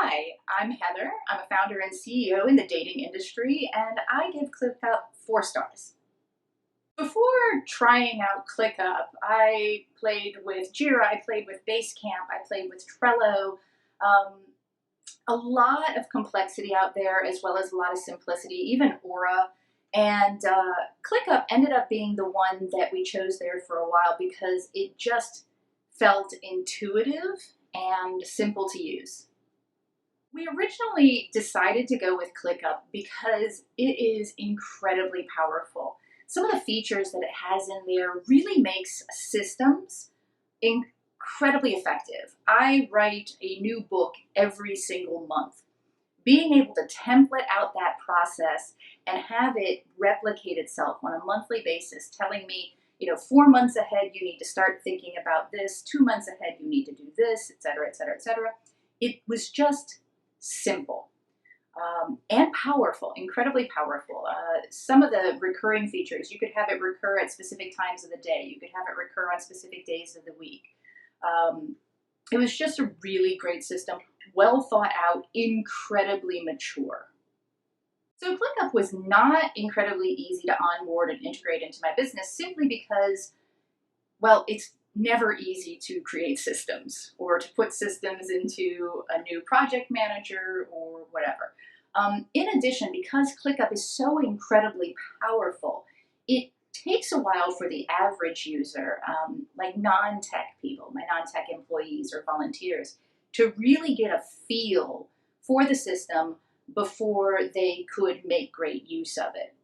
Hi, I'm Heather. I'm a founder and CEO in the dating industry, and I give ClickUp 4 stars. Before trying out ClickUp, I played with Jira, I played with Basecamp, I played with Trello. Um, a lot of complexity out there, as well as a lot of simplicity, even Aura. And ClickUp ended up being the one that we chose there for a while because it just felt intuitive and simple to use. We originally decided to go with ClickUp because it is incredibly powerful. Some of the features that it has in there really makes systems incredibly effective. I write a new book every single month. Being able to template out that process and have it replicate itself on a monthly basis, telling me, 4 months ahead, you need to start thinking about this, 2 months ahead, you need to do this, et cetera, et cetera, et cetera. It was just simple and powerful, incredibly powerful. Some of the recurring features, you could have it recur at specific times of the day. You could have it recur on specific days of the week. It was just a really great system, well thought out, incredibly mature. So ClickUp was not incredibly easy to onboard and integrate into my business simply because, well, it's never easy to create systems or to put systems into a new project manager or whatever. In addition, because ClickUp is so incredibly powerful, it takes a while for the average user, like non-tech people, my non-tech employees or volunteers, to really get a feel for the system before they could make great use of it.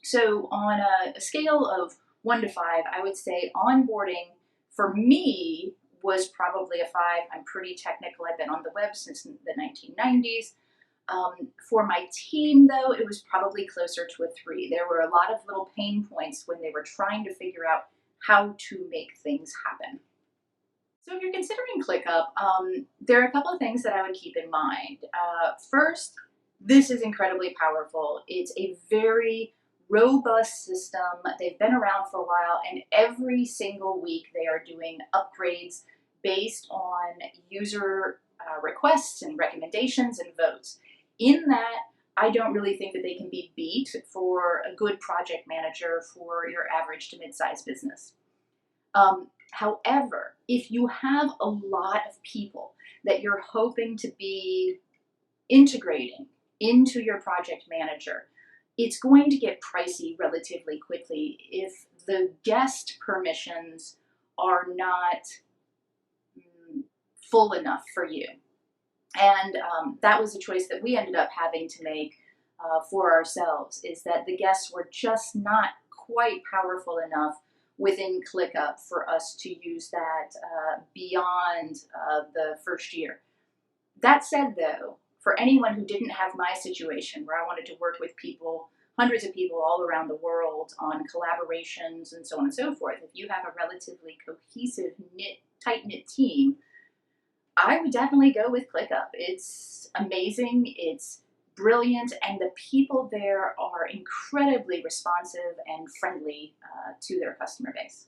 So on a scale of 1 to 5, I would say onboarding for me was probably a 5. I'm pretty technical. I've been on the web since the 1990s. For my team, though, it was probably closer to a 3. There were a lot of little pain points when they were trying to figure out how to make things happen. So if you're considering ClickUp, there are a couple of things that I would keep in mind. First, this is incredibly powerful. It's a very robust system. They've been around for a while, and every single week they are doing upgrades based on user requests and recommendations and votes. In that, I don't really think that they can be beat for a good project manager for your average to mid-sized business. However, if you have a lot of people that you're hoping to be integrating into your project manager, it's going to get pricey relatively quickly if the guest permissions are not full enough for you. And that was a choice that we ended up having to make for ourselves, is that the guests were just not quite powerful enough within ClickUp for us to use that beyond the first year. That said, though, for anyone who didn't have my situation where I wanted to work with people, hundreds of people all around the world on collaborations and so on and so forth, if you have a relatively cohesive, tight-knit team, I would definitely go with ClickUp. It's amazing, it's brilliant, and the people there are incredibly responsive and friendly to their customer base.